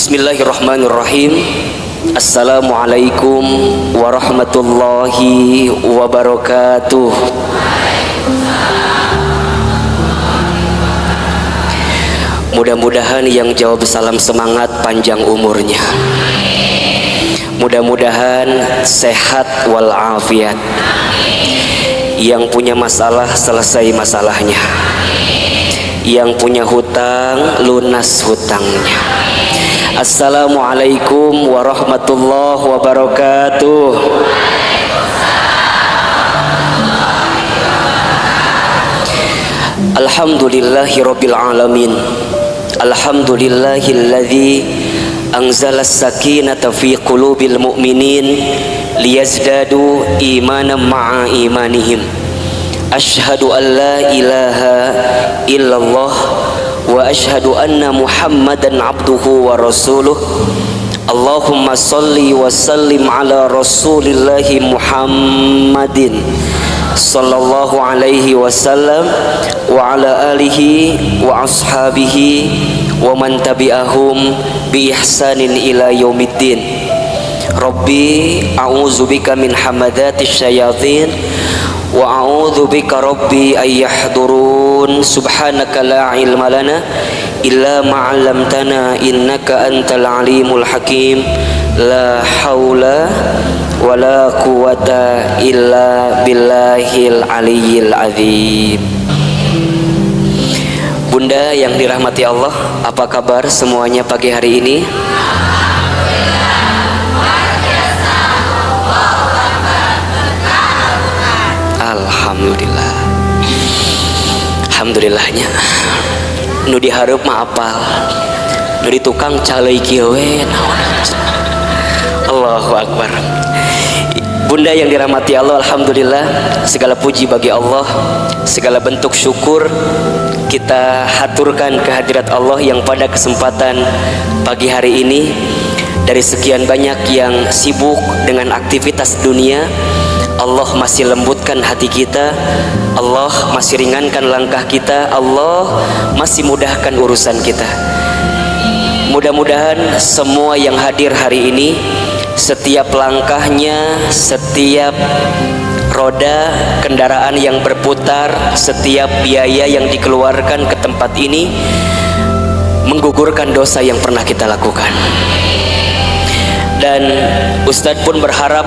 Bismillahirrahmanirrahim. Assalamualaikum warahmatullahi wabarakatuh. Mudah-mudahan yang jawab salam semangat panjang umurnya. Mudah-mudahan sehat walafiat. Yang punya masalah selesai masalahnya. Yang punya hutang lunas hutangnya. Assalamualaikum warahmatullahi wabarakatuh. Alhamdulillahirabbil alamin. Alhamdulillahilladzi anzala as-sakinata fi qulubil mu'minin liyazdadu imanan ma'a imanihim. Asyhadu an la ilaha illallah wa asyhadu anna Muhammadan abduhu wa rasuluh. Allahumma salli wa sallim ala rasulillahi Muhammadin sallallahu alaihi wasallam wa ala alihi wa ashabihi wa man tabi'ahum bi ihsanin ila yaumiddin. Rabbi a'udzubika min hamadatis syayatin wa a'udzu bika rabbi ay yahdurun. Subhanaka la ilma lana illa ma 'allamtana innaka antal alimul hakim. La haula wala quwata illa billahil aliyyil azim. Bunda yang dirahmati Allah, apa kabar semuanya pagi hari ini? Alhamdulillah. Alhamdulillahnya. Nu dihareup mah apal. Nu di tukang caleuy kieu we naon. Allahu akbar. Bunda yang dirahmati Allah, alhamdulillah, segala puji bagi Allah, segala bentuk syukur kita haturkan kehadirat Allah yang pada kesempatan pagi hari ini dari sekian banyak yang sibuk dengan aktivitas dunia, Allah masih lembutkan hati kita, Allah masih ringankan langkah kita, Allah masih mudahkan urusan kita. Mudah-mudahan semua yang hadir hari ini, setiap langkahnya, setiap roda kendaraan yang berputar, setiap biaya yang dikeluarkan ke tempat ini menggugurkan dosa yang pernah kita lakukan. Dan Ustadz pun berharap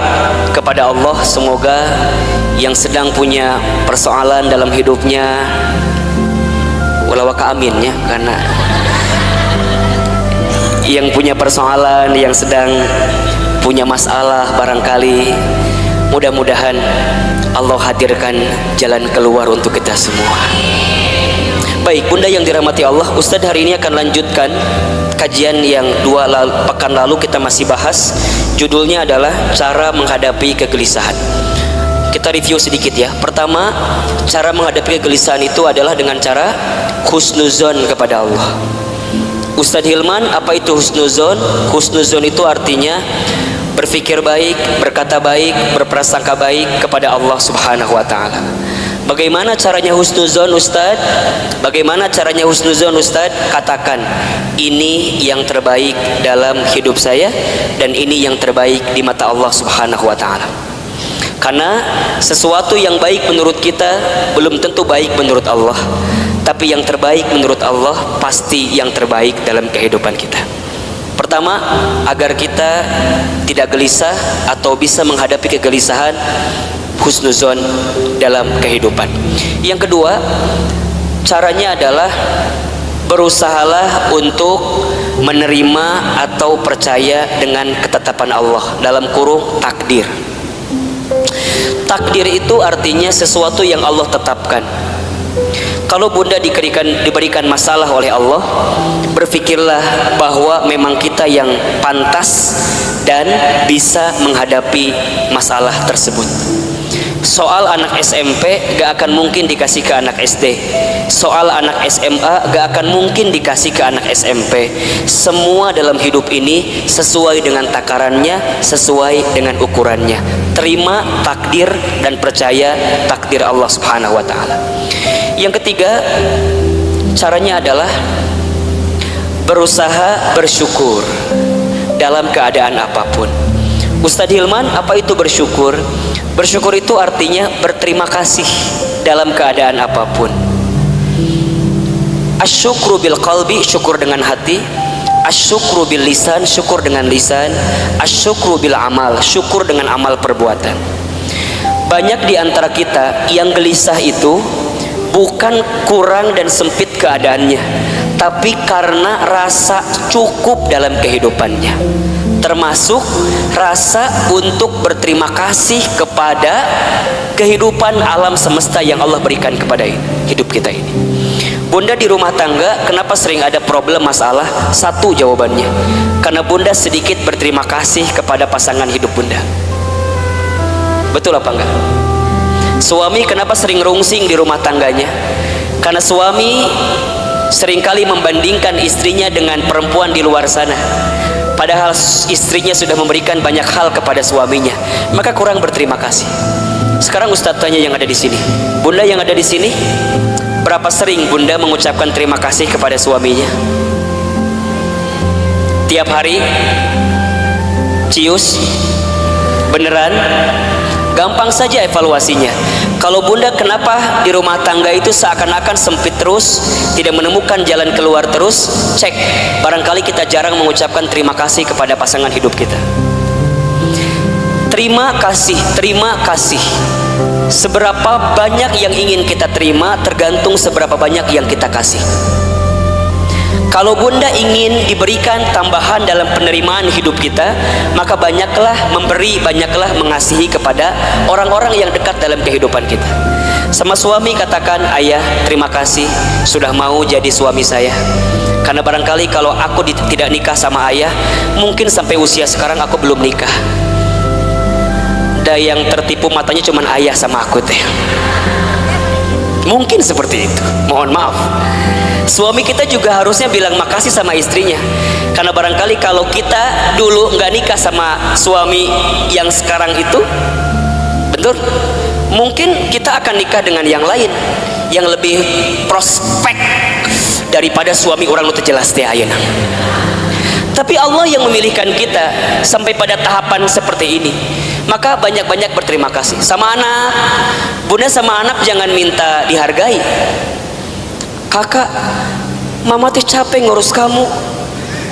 kepada Allah, semoga yang sedang punya persoalan dalam hidupnya, walawaka amin ya, karena yang punya persoalan, yang sedang punya masalah barangkali, mudah-mudahan Allah hadirkan jalan keluar untuk kita semua. Baik, Bunda yang dirahmati Allah, Ustadz hari ini akan lanjutkan kajian yang pekan lalu kita masih bahas. Judulnya adalah cara menghadapi kegelisahan. Kita review sedikit ya. Pertama, cara menghadapi kegelisahan itu adalah dengan cara husnuzon kepada Allah. Ustadz Hilman, apa itu husnuzon? Husnuzon itu artinya berpikir baik, berkata baik, berprasangka baik kepada Allah Subhanahu wa ta'ala. Bagaimana caranya husnuzon Ustaz? Bagaimana caranya husnuzon Ustaz? Katakan, ini yang terbaik dalam hidup saya dan ini yang terbaik di mata Allah Subhanahu wa ta'ala. Karena sesuatu yang baik menurut kita belum tentu baik menurut Allah, tapi yang terbaik menurut Allah pasti yang terbaik dalam kehidupan kita. Pertama, agar kita tidak gelisah atau bisa menghadapi kegelisahan, husnuzon dalam kehidupan. Yang kedua, caranya adalah berusahalah untuk menerima atau percaya dengan ketetapan Allah, dalam kurung takdir. Takdir itu artinya sesuatu yang Allah tetapkan. Kalau Bunda diberikan masalah oleh Allah, berpikirlah bahwa memang kita yang pantas dan bisa menghadapi masalah tersebut. Soal anak SMP gak akan mungkin dikasih ke anak SD. Soal anak SMA gak akan mungkin dikasih ke anak SMP. Semua dalam hidup ini sesuai dengan takarannya, sesuai dengan ukurannya. Terima takdir dan percaya takdir Allah Subhanahu wa ta'ala. Yang ketiga, caranya adalah berusaha bersyukur dalam keadaan apapun. Ustadz Hilman, apa itu bersyukur? Bersyukur itu artinya berterima kasih dalam keadaan apapun. Asyukru bil qalbi, syukur dengan hati. Asyukru bil lisan, syukur dengan lisan. Asyukru bil amal, syukur dengan amal perbuatan. Banyak di antara kita yang gelisah itu bukan kurang dan sempit keadaannya, tapi karena rasa cukup dalam kehidupannya, termasuk rasa untuk berterima kasih kepada kehidupan alam semesta yang Allah berikan kepada hidup kita ini. Bunda di rumah tangga kenapa sering ada problem masalah? Satu jawabannya, karena bunda sedikit berterima kasih kepada pasangan hidup bunda. Betul apa enggak? Suami kenapa sering rungsing di rumah tangganya? Karena suami seringkali membandingkan istrinya dengan perempuan di luar sana, padahal istrinya sudah memberikan banyak hal kepada suaminya, maka kurang berterima kasih. Sekarang Ustadz tanya yang ada di sini, bunda yang ada di sini, berapa sering bunda mengucapkan terima kasih kepada suaminya? Tiap hari? Cius? Beneran? Gampang saja evaluasinya. Kalau bunda kenapa di rumah tangga itu seakan-akan sempit terus, tidak menemukan jalan keluar terus, cek, barangkali kita jarang mengucapkan terima kasih kepada pasangan hidup kita. Terima kasih, terima kasih. Seberapa banyak yang ingin kita terima tergantung seberapa banyak yang kita kasih. Kalau bunda ingin diberikan tambahan dalam penerimaan hidup kita, maka banyaklah memberi, banyaklah mengasihi kepada orang-orang yang dekat dalam kehidupan kita. Sama suami katakan, ayah terima kasih sudah mau jadi suami saya, karena barangkali kalau aku tidak nikah sama ayah, mungkin sampai usia sekarang aku belum nikah. Ada yang tertipu matanya cuman ayah sama aku teh. Mungkin seperti itu, mohon maaf. Suami kita juga harusnya bilang makasih sama istrinya, karena barangkali kalau kita dulu nggak nikah sama suami yang sekarang itu, betul, mungkin kita akan nikah dengan yang lain yang lebih prospek daripada suami orang lu terjelas teh ayeuna. Tapi Allah yang memilihkan kita sampai pada tahapan seperti ini, maka banyak-banyak berterima kasih sama anak. Bunda sama anak jangan minta dihargai. Kakak, mama teh capek ngurus kamu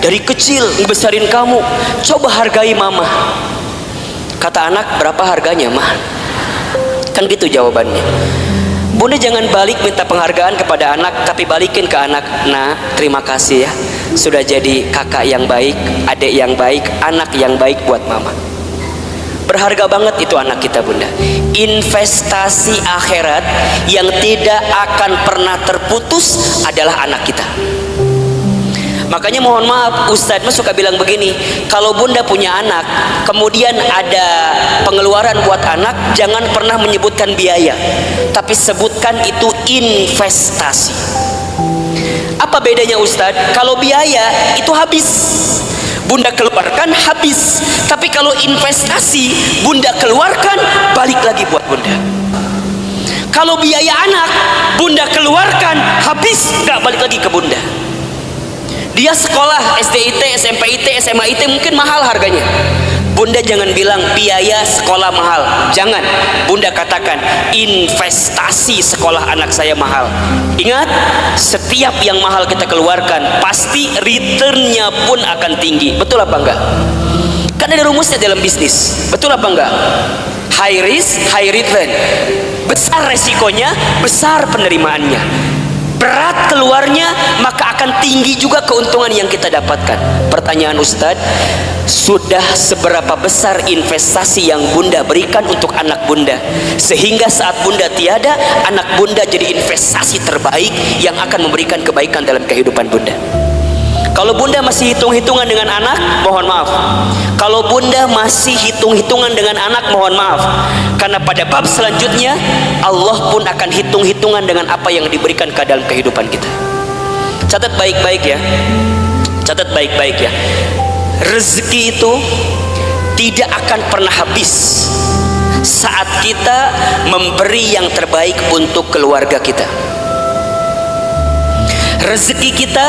dari kecil, ngebesarin kamu, coba hargai mama. Kata anak, berapa harganya mah? Kan gitu jawabannya. Bunda jangan balik minta penghargaan kepada anak, tapi balikin ke anak, nah terima kasih ya, sudah jadi kakak yang baik, adik yang baik, anak yang baik buat mama. Berharga banget itu anak kita bunda. Investasi akhirat yang tidak akan pernah terputus adalah anak kita. Makanya mohon maaf, Ustadz mah suka bilang begini, kalau bunda punya anak, kemudian ada pengeluaran buat anak, jangan pernah menyebutkan biaya, tapi sebutkan itu investasi. Apa bedanya Ustadz? Kalau biaya itu habis, bunda keluarkan habis, tapi kalau investasi bunda keluarkan balik lagi buat bunda. Kalau biaya anak bunda keluarkan habis, gak balik lagi ke bunda. Dia sekolah SDIT, SMPIT, SMAIT mungkin mahal harganya, bunda jangan bilang biaya sekolah mahal, jangan. Bunda katakan investasi sekolah anak saya mahal. Ingat, setiap yang mahal kita keluarkan pasti returnnya pun akan tinggi. Betul apa enggak? Kan ada rumusnya dalam bisnis, betul apa enggak? High risk, high return. Besar resikonya, besar penerimaannya. Berat keluarnya, maka akan tinggi juga keuntungan yang kita dapatkan. Pertanyaan Ustadz, sudah seberapa besar investasi yang bunda berikan untuk anak bunda, sehingga saat bunda tiada, anak bunda jadi investasi terbaik yang akan memberikan kebaikan dalam kehidupan bunda. Kalau bunda masih hitung-hitungan dengan anak, mohon maaf. Kalau bunda masih hitung-hitungan dengan anak, mohon maaf. Karena pada bab selanjutnya Allah pun akan hitung-hitungan dengan apa yang diberikan ke dalam kehidupan kita. Catat baik-baik ya. Catat baik-baik ya. Rezeki itu tidak akan pernah habis saat kita memberi yang terbaik untuk keluarga kita. Rezeki kita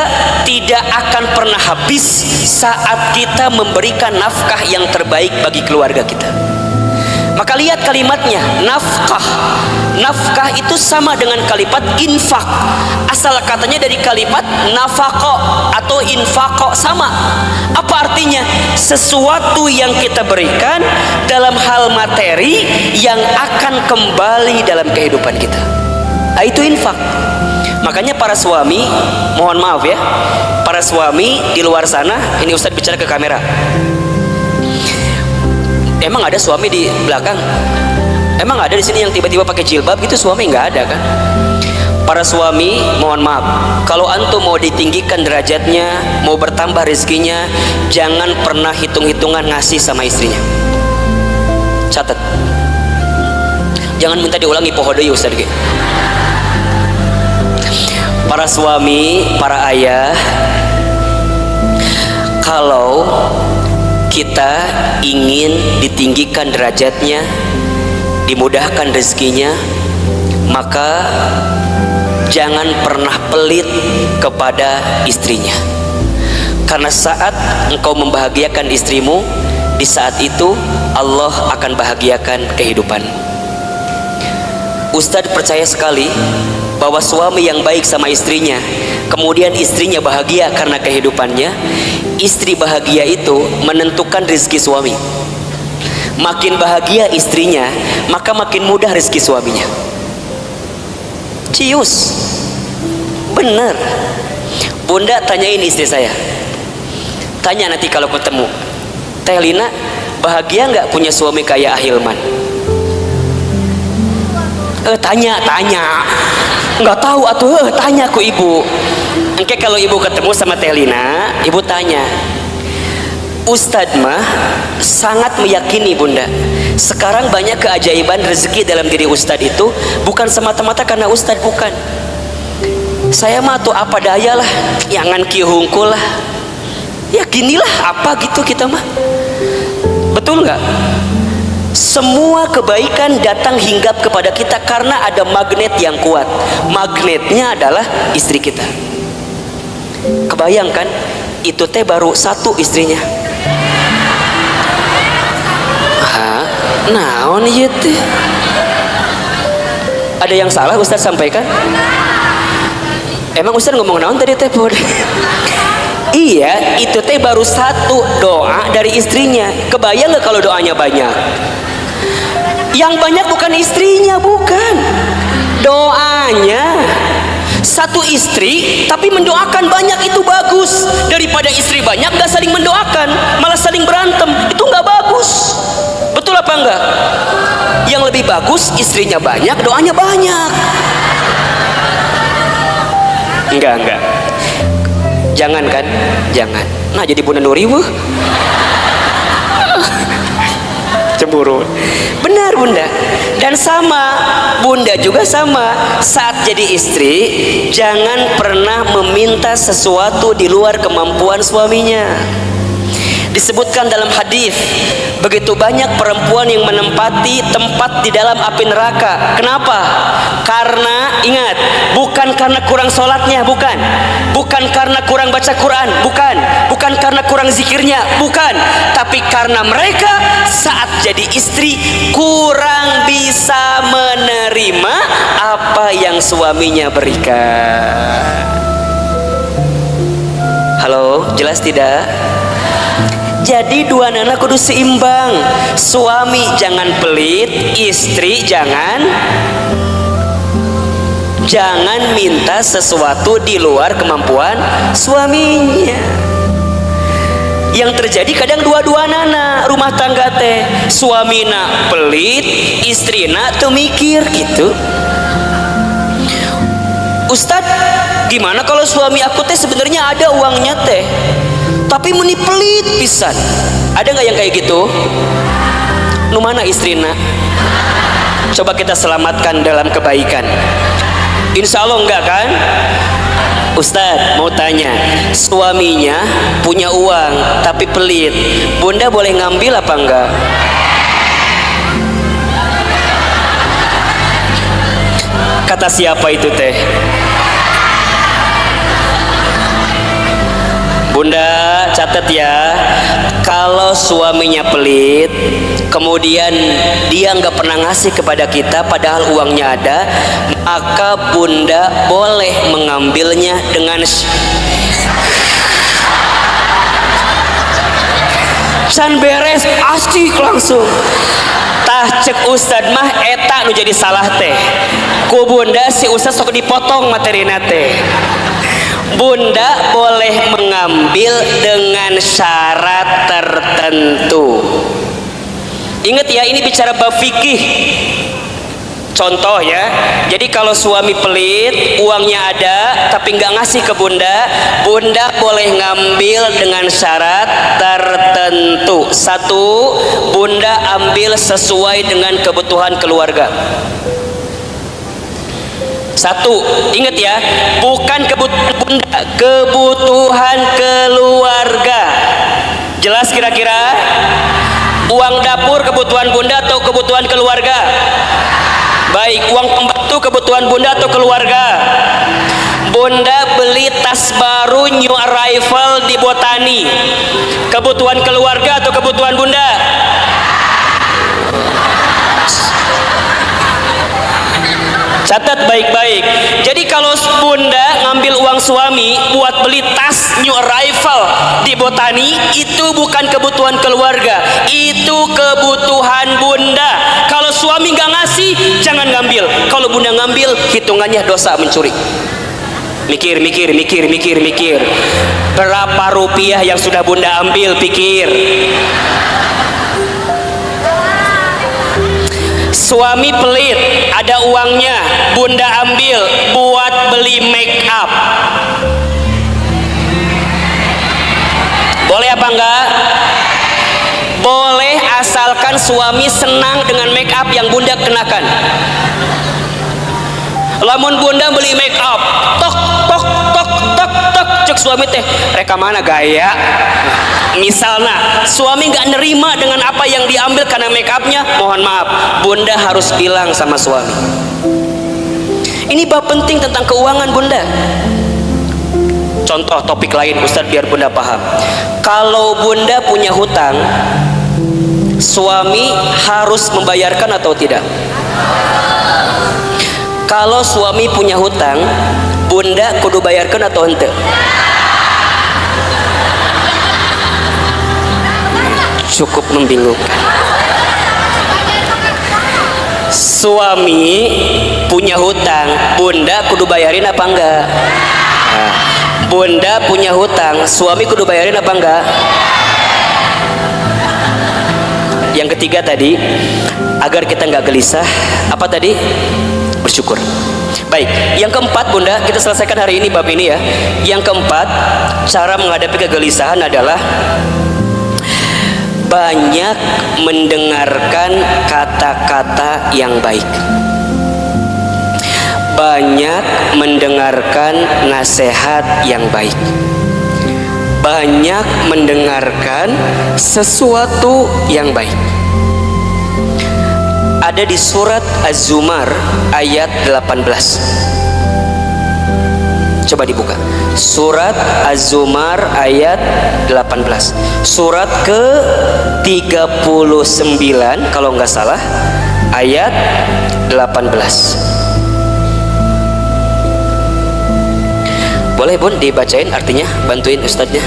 tidak akan pernah habis saat kita memberikan nafkah yang terbaik bagi keluarga kita. Maka lihat kalimatnya, nafkah. Nafkah itu sama dengan kalimat infak. Asal katanya dari kalimat nafaqo atau infaqo, sama. Apa artinya? Sesuatu yang kita berikan dalam hal materi yang akan kembali dalam kehidupan kita. Nah, itu infak. Makanya para suami, mohon maaf ya, para suami di luar sana, ini Ustadz bicara ke kamera. Emang ada suami di belakang? Emang ada di sini yang tiba-tiba pakai jilbab gitu? Suami nggak ada kan? Para suami, mohon maaf, kalau antum mau ditinggikan derajatnya, mau bertambah rezekinya, jangan pernah hitung-hitungan ngasih sama istrinya. Catat. Jangan minta diulangi pohodoy Ustaz. Para suami, para ayah, kalau kita ingin ditinggikan derajatnya, dimudahkan rezekinya, maka jangan pernah pelit kepada istrinya. Karena saat engkau membahagiakan istrimu, di saat itu Allah akan bahagiakan kehidupanmu. Ustadz percaya sekali bahwa suami yang baik sama istrinya, kemudian istrinya bahagia karena kehidupannya, istri bahagia itu menentukan rezeki suami. Makin bahagia istrinya, maka makin mudah rezeki suaminya. Cius, bener. Bunda tanyain istri saya, tanya nanti kalau ketemu, Teh Lina bahagia nggak punya suami kayak Ahilman? Tanya, nggak tahu atuh, tanya ku ibu. Engke kalau ibu ketemu sama Teh Lina, ibu tanya. Ustadz mah sangat meyakini Bunda, sekarang banyak keajaiban rezeki dalam diri Ustadz itu bukan semata-mata karena Ustadz, bukan. Saya mah tuh apa daya lah, jangan kihungkul lah. Ya ginilah apa gitu kita mah. Betul nggak? Semua kebaikan datang hinggap kepada kita karena ada magnet yang kuat. Magnetnya adalah istri kita. Kebayangkan, itu teh baru satu istrinya. Naon ieu teh? Ada yang salah Ustaz sampaikan? Emang Ustaz ngomong naon tadi teh? Iya, itu teh baru satu doa dari istrinya. Kebayang nggak kalau doanya banyak? Yang banyak bukan istrinya, bukan. Doanya. Satu istri tapi mendoakan banyak, itu bagus. Daripada istri banyak gak saling mendoakan, malah saling berantem, itu gak bagus. Betul apa enggak? Yang lebih bagus istrinya banyak, doanya banyak. Enggak. Jangan kan? Jangan. Nah jadi Bunda Nuri wuh. Cemburu. Benar Bunda. Dan sama Bunda juga sama, saat jadi istri jangan pernah meminta sesuatu di luar kemampuan suaminya. Disebutkan dalam hadis, begitu banyak perempuan yang menempati tempat di dalam api neraka. Kenapa? Karena ingat, bukan karena kurang sholatnya, bukan karena kurang baca Quran, bukan karena kurang zikirnya, bukan, tapi karena mereka saat jadi istri kurang bisa menerima apa yang suaminya berikan. Halo, jelas tidak? Jadi dua nana kudu seimbang. Suami jangan pelit, istri jangan minta sesuatu di luar kemampuan suaminya. Yang terjadi kadang dua-dua nana rumah tangga teh, suamina pelit, istrina teu mikir gitu. Ustadz, gimana kalau suami aku teh sebenarnya ada uangnya teh, tapi meni pelit pisan? Ada nggak yang kayak gitu? Nu mana istrina? Coba kita selamatkan dalam kebaikan. Insya Allah enggak kan? Ustadz mau tanya, suaminya punya uang tapi pelit, Bunda boleh ngambil apa enggak? Kata siapa itu teh? Bunda catat ya, kalau suaminya pelit, kemudian dia nggak pernah ngasih kepada kita padahal uangnya ada, maka bunda boleh mengambilnya dengan can beres asik langsung. Tah cek ustad mah eta nu jadi salah teh ku bunda, si ustad sok dipotong materina teh. Bunda boleh mengambil dengan syarat tertentu. Ingat ya, ini bicara bab fikih. Contoh ya, jadi kalau suami pelit, uangnya ada tapi nggak ngasih ke bunda, bunda boleh ngambil dengan syarat tertentu. Satu, bunda ambil sesuai dengan kebutuhan keluarga. Satu, ingat ya, bukan kebutuhan bunda, kebutuhan keluarga. Jelas kira-kira? Uang dapur kebutuhan bunda atau kebutuhan keluarga? Baik, uang pembantu kebutuhan bunda atau keluarga? Bunda beli tas baru new arrival di Botani, kebutuhan keluarga atau kebutuhan bunda? Catat baik-baik. Jadi kalau bunda ngambil uang suami buat beli tas new arrival di Botani, itu bukan kebutuhan keluarga, itu kebutuhan bunda. Kalau suami nggak ngasih, jangan ngambil. Kalau bunda ngambil, hitungannya dosa mencuri. Mikir. Berapa rupiah yang sudah bunda ambil? Pikir. Suami pelit, ada uangnya, bunda ambil buat beli make up. Boleh apa enggak? Boleh, asalkan suami senang dengan make up yang bunda kenakan. Lamun bunda beli make up, tok cek suami teh, reka mana gaya? Misalnya suami nggak nerima dengan apa yang diambil karena make upnya, mohon maaf, bunda harus bilang sama suami. Ini bab penting tentang keuangan bunda. Contoh topik lain Ustadz biar bunda paham. Kalau bunda punya hutang, suami harus membayarkan atau tidak? Kalau suami punya hutang, bunda kudu bayarkan atau ente? Cukup membingungkan. Suami punya hutang, bunda kudu bayarin apa enggak? Nah, bunda punya hutang, suami kudu bayarin apa enggak? Yang ketiga tadi, agar kita nggak gelisah, apa tadi? Bersyukur. Baik, yang keempat bunda, kita selesaikan hari ini bab ini ya. Yang keempat, cara menghadapi kegelisahan adalah banyak mendengarkan kata-kata yang baik, banyak mendengarkan nasihat yang baik, banyak mendengarkan sesuatu yang baik. Ada di surat Az-Zumar ayat 18. Coba dibuka. Surat Az-Zumar ayat 18. Surat ke-39 kalau nggak salah, ayat 18. Boleh bun dibacain artinya, bantuin ustadznya.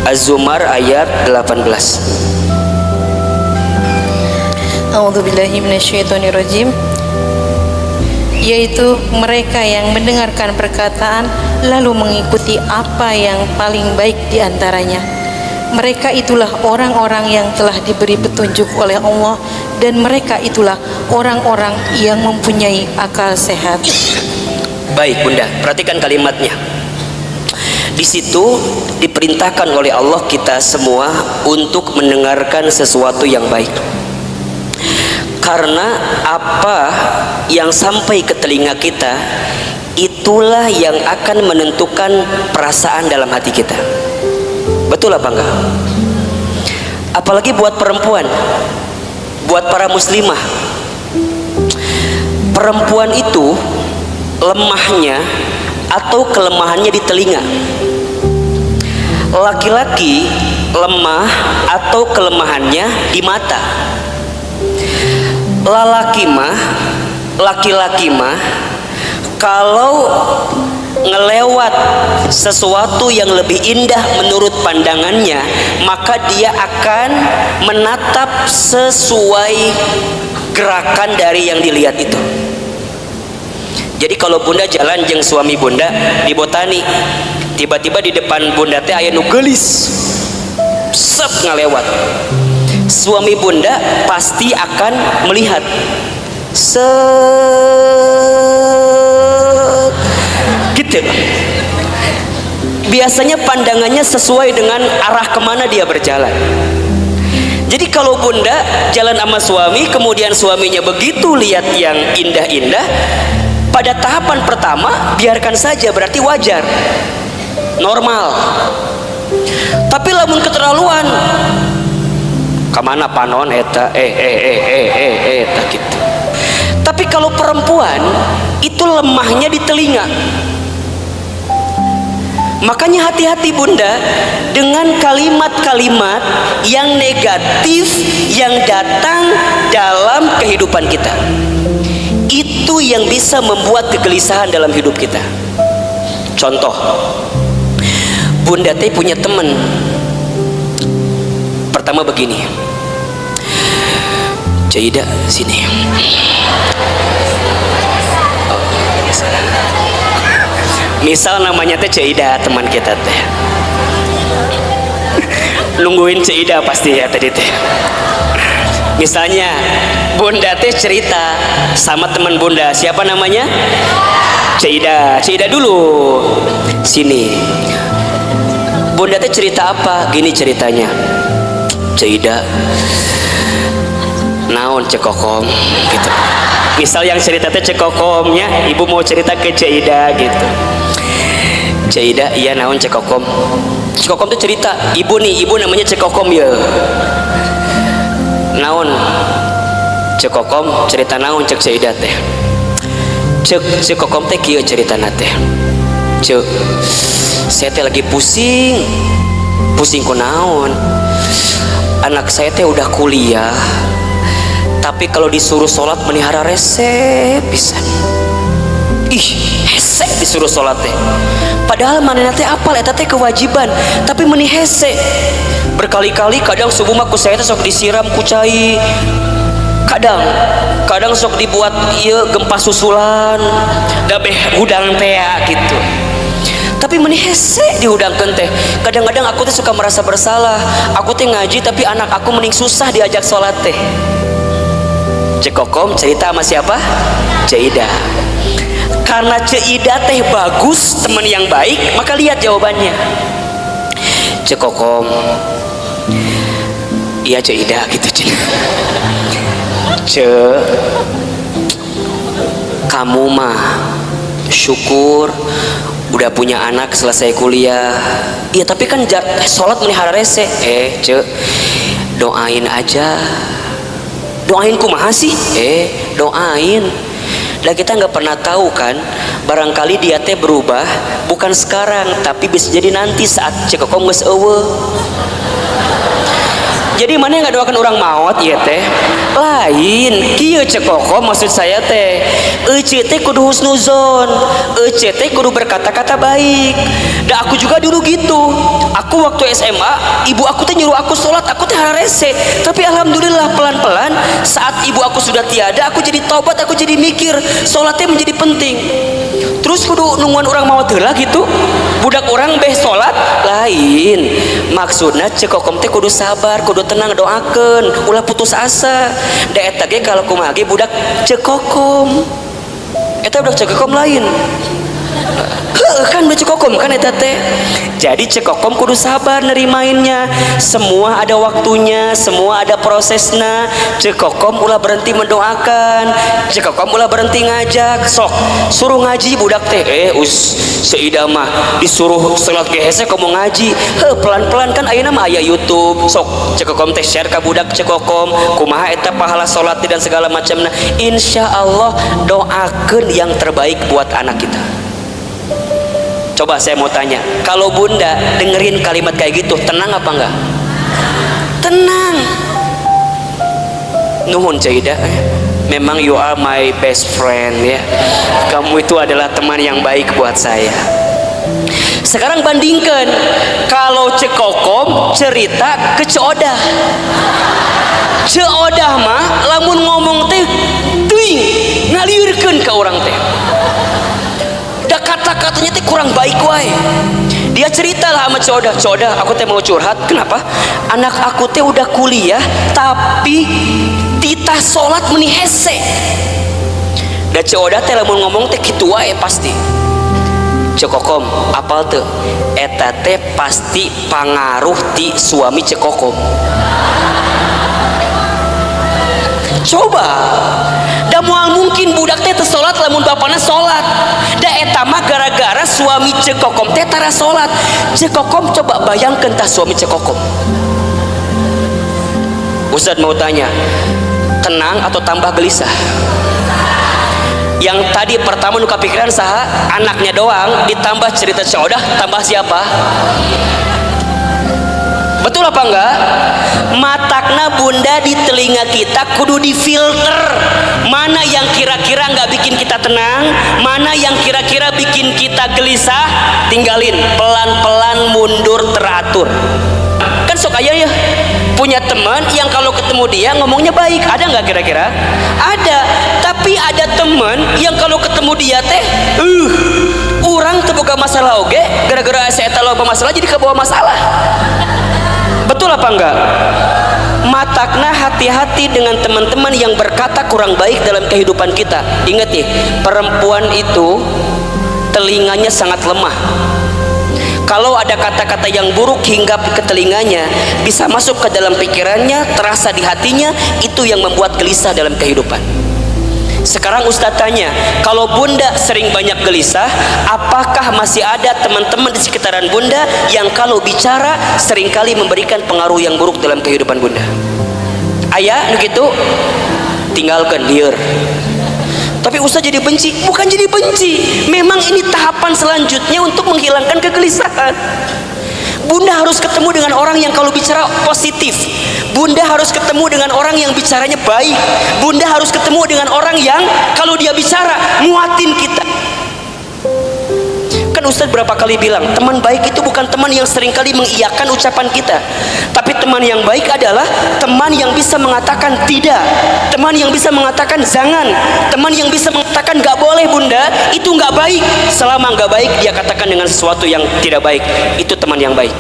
Az-Zumar ayat 18. A'udzubillahi minasyaitonirrajim. Yaitu mereka yang mendengarkan perkataan lalu mengikuti apa yang paling baik di antaranya. Mereka itulah orang-orang yang telah diberi petunjuk oleh Allah, dan mereka itulah orang-orang yang mempunyai akal sehat. Baik bunda, perhatikan kalimatnya. Di situ diperintahkan oleh Allah kita semua untuk mendengarkan sesuatu yang baik. Karena apa yang sampai ke telinga kita, itulah yang akan menentukan perasaan dalam hati kita. Betul apa enggak? Apalagi buat perempuan, buat para muslimah. Perempuan itu lemahnya atau kelemahannya di telinga. Laki-laki lemah atau kelemahannya di mata. Laki-laki mah kalau ngelewat sesuatu yang lebih indah menurut pandangannya, maka dia akan menatap sesuai gerakan dari yang dilihat itu. Jadi kalau bunda jalan jeung suami bunda di botani, tiba-tiba di depan bunda teh aya nu geulis sep ngalewat, suami bunda pasti akan melihat gitu. Biasanya pandangannya sesuai dengan arah kemana dia berjalan. Jadi kalau bunda jalan sama suami, kemudian suaminya begitu lihat yang indah-indah, pada tahapan pertama biarkan saja, berarti wajar, normal. Tapi lamun keterlaluan, kemana panon eta eta gitu. Tapi kalau perempuan itu lemahnya di telinga. Makanya hati-hati bunda dengan kalimat-kalimat yang negatif yang datang dalam kehidupan kita. Itu yang bisa membuat kegelisahan dalam hidup kita. Contoh, bunda teh punya teman. Pertama begini, Cida sini. Misal namanya teh Cida, teman kita teh. Nungguin Cida pasti ya tadi teh. Misalnya bunda teh cerita sama teman bunda, siapa namanya? Cida. Cida dulu. Sini. Bunda teh cerita apa? Gini ceritanya. Cida, naon cekokom gitu. Misal yang cerita teh cekokomnya, ibu mau cerita ke Cida gitu. Cida, iya naon cekokom. Cekokom tuh cerita, ibu nih, ibu namanya cekokom ya. Naon cekokom, cerita naon cek Cida teh. Cekokom teh kieu ceritana teh. Cek, saya teh lagi pusing ku naon. Anak saya teh udah kuliah, tapi kalau disuruh sholat menihara rese pisan. Ih, hese disuruh sholat teh. Padahal manehna teh apal eta teh kewajiban, tapi meni hese. Berkali-kali kadang subuh mah ku saya teh sok disiram ku cai. Kadang sok dibuat ieu gempa susulan, da beh hudang teh gitu. Tapi meni hese dihudangkeun teh. Kadang-kadang aku teh suka merasa bersalah. Aku teh ngaji tapi anak aku mending susah diajak sholat teh. Cekokom cerita sama siapa? Cida. Karena Cida teh bagus, teman yang baik, maka lihat jawabannya. Cekokom, iya Cida gitu Cida. Kamu mah syukur udah punya anak selesai kuliah. Iya tapi kan sholat melihara rese. Doain aja. Doain kumaha sih? Doain. Lah kita nggak pernah tahu kan, barangkali dia teh berubah bukan sekarang, tapi bisa jadi nanti saat cekokom geus eueuh. Jadi mana yang nggak doakan orang maut ya teh? Lain, kieu cekokom maksud saya teh. Ece teh kudu husnuzon, ece teh kudu berkata-kata baik. Dan aku juga dulu gitu. Aku waktu SMA, ibu aku teh nyuruh aku sholat, aku teh hararese. Tapi alhamdulillah pelan-pelan saat ibu aku sudah tiada, aku jadi taubat, aku jadi mikir sholatnya menjadi penting. Terus kudu nungguan orang maut heula gitu. Budak orang beh sholat lain. Maksudnya cekokom teh kudu sabar, kudu tenang, doakeun, ulah putus asa. Da eta ge kalau kumaha ge budak cekokom. Eta budak cekokom lain. Kan cekokom kan eta teh. Jadi cekokom kudu sabar nerimainnya. Semua ada waktunya, semua ada prosesnya. Cekokom ulah berhenti mendoakan, cekokom ulah berhenti ngajak. Sok suruh ngaji budak teh. Seida mah disuruh salat ge hese komo ngaji. Pelan-pelan kan ayeuna mah aya YouTube. Sok cekokom teh share ka budak cekokom kumaha eta pahala salat dan segala macamna. Insyaallah doakeun yang terbaik buat anak kita. Coba saya mau tanya, kalau bunda dengerin kalimat kayak gitu, tenang apa enggak? Tenang. Nuhun Caidah, memang you are my best friend ya. Kamu itu adalah teman yang baik buat saya. Sekarang bandingkan, kalau Cekokom cerita ke Ceodah. Ceodah mah lamun ngomong teh tuing ngalirkeun ke orang teh. Da kata-katanya teh kurang baik wae. Dia ceritalah sama Ceodah, Ceodah aku teh mau curhat. Kenapa? Anak aku teh udah kuliah tapi titah sholat meni hese. Da Ceodah teh lamun ngomong teh kitu wae pasti. Cekokom apal tuh? Eta teh pasti pangaruh ti suami Cekokom. Coba da moal mungkin budak teh teu salat lamun bapana salat. Da eta mah gara-gara suami Cekokom teh tara salat. Cekokom coba bayangkeun tah suami Cekokom. Ustaz mau tanya, tenang atau tambah gelisah? Yang tadi pertama nu kapikiran saha? Anaknya doang, ditambah cerita Ceodah, tambah siapa? Betul apa enggak? Matakna bunda di telinga kita kudu difilter. Mana yang kira-kira nggak bikin kita tenang, mana yang kira-kira bikin kita gelisah, tinggalin, pelan-pelan mundur teratur. Kan sok aya ya punya teman yang kalau ketemu dia ngomongnya baik, ada nggak kira-kira? Ada. Tapi ada teman yang kalau ketemu dia teh orang terbuka masalah oge, gara-gara saya tahu masalah jadi kebawa masalah. Betul apa enggak? Matakna hati-hati dengan teman-teman yang berkata kurang baik dalam kehidupan kita. Ingat ya, perempuan itu telinganya sangat lemah. Kalau ada kata-kata yang buruk hinggap ke telinganya, bisa masuk ke dalam pikirannya, terasa di hatinya, itu yang membuat gelisah dalam kehidupan. Sekarang Ustadz tanya, kalau bunda sering banyak gelisah, apakah masih ada teman-teman di sekitaran bunda yang kalau bicara seringkali memberikan pengaruh yang buruk dalam kehidupan bunda? Ayah, begitu, tinggalkan liar. Tapi Ustadz jadi benci? Bukan jadi benci, memang ini tahapan selanjutnya untuk menghilangkan kegelisahan. Bunda harus ketemu dengan orang yang kalau bicara positif. Bunda harus ketemu dengan orang yang bicaranya baik. Bunda harus ketemu dengan orang yang kalau dia bicara nguatin kita. Kan Ustadz berapa kali bilang, teman baik itu bukan teman yang seringkali mengiyakan ucapan kita, tapi teman yang baik adalah teman yang bisa mengatakan tidak, teman yang bisa mengatakan jangan, teman yang bisa mengatakan gak boleh bunda, itu gak baik. Selama gak baik dia katakan dengan sesuatu yang tidak baik, itu teman yang baik.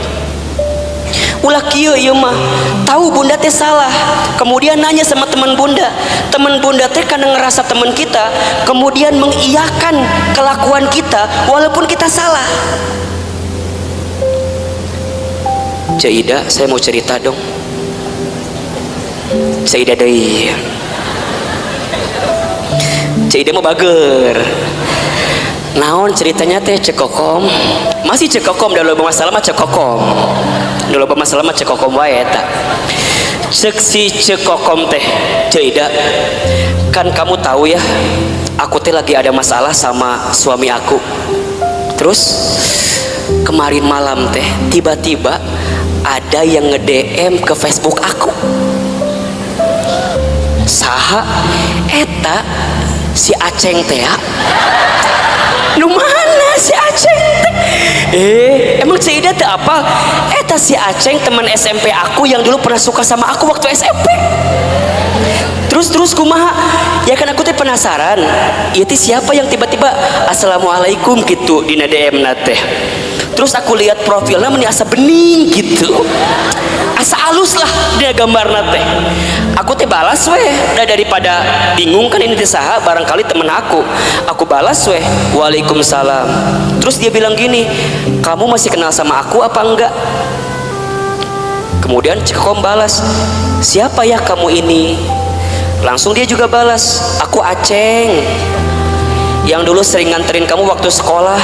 Ulah kieu ieu mah tahu bunda teh salah, kemudian nanya sama teman bunda teh karena ngerasa teman kita, kemudian mengiyakan kelakuan kita walaupun kita salah. Caidah, saya mau cerita dong. Caidah deui. Caidah mah bager. Naon ceritanya teh Cekokom? Masih Cekokom, dah loba masalah mah Cekokom. Dah loba masalah mah Cekokom wae eta. Cek si Cekokom teh, Caidah, kan kamu tahu ya, aku teh lagi ada masalah sama suami aku. Terus kemarin malam teh tiba-tiba ada yang nge-DM ke Facebook aku. Saha eta si Aceng teh ya? Lu mana si Aceng teh? Emang Caidah teh apa? Eta si Aceng teman SMP aku yang dulu pernah suka sama aku waktu SMP. Terus kumaha? Ya kan aku teh penasaran. Ieu teh siapa yang tiba-tiba assalamualaikum gitu di DM teh. Terus aku lihat profilnya meni asa bening gitu, asa halus lah dia gambar teh. Aku teh balas weh, daripada bingung kan ini teh saha, barangkali temen aku balas weh, waalaikumsalam. Terus dia bilang gini, kamu masih kenal sama aku apa enggak? Kemudian Cekom balas, siapa ya kamu ini? Langsung dia juga balas, aku Aceng yang dulu sering nganterin kamu waktu sekolah.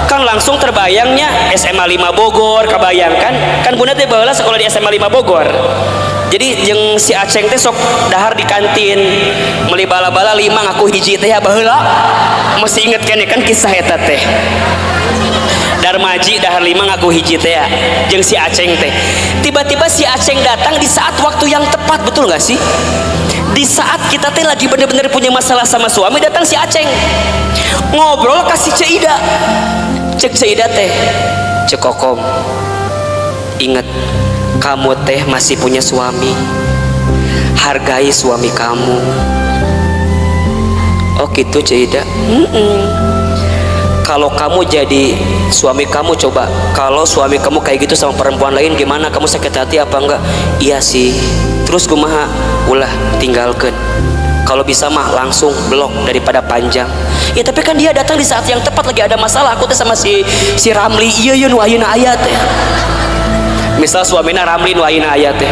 Kan langsung terbayangnya SMA 5 Bogor, kebayangkan kan bunda teh baheula sekolah di SMA 5 Bogor. Jadi jeung si Aceng teh sok dahar di kantin meuli bala-bala 5 ngaku hiji teh ya baheula mesti inget kene kan kisah eta teh. Darmaji dahar 5 ngaku hiji teh ya jeung si Aceng teh. Tiba-tiba si Aceng datang di saat waktu yang tepat, betul nggak sih? Di saat kita teh lagi bener-bener punya masalah sama suami, datang si Aceng ngobrol kasih Cida. Cek Cida teh, Cek Kokom, ingat kamu teh masih punya suami, hargai suami kamu. Oh gitu Cida. Kalau kamu jadi suami kamu, coba kalau suami kamu kayak gitu sama perempuan lain gimana, kamu sakit hati apa enggak? Iya sih. Terus kumaha? Ulah tinggalkan. Kalau bisa mah langsung blok daripada panjang. Ya tapi kan dia datang di saat yang tepat, lagi ada masalah. Aku tuh sama si Ramli, iya nu ayeuna aya teh. Misal suamina Ramli nu ayeuna aya teh.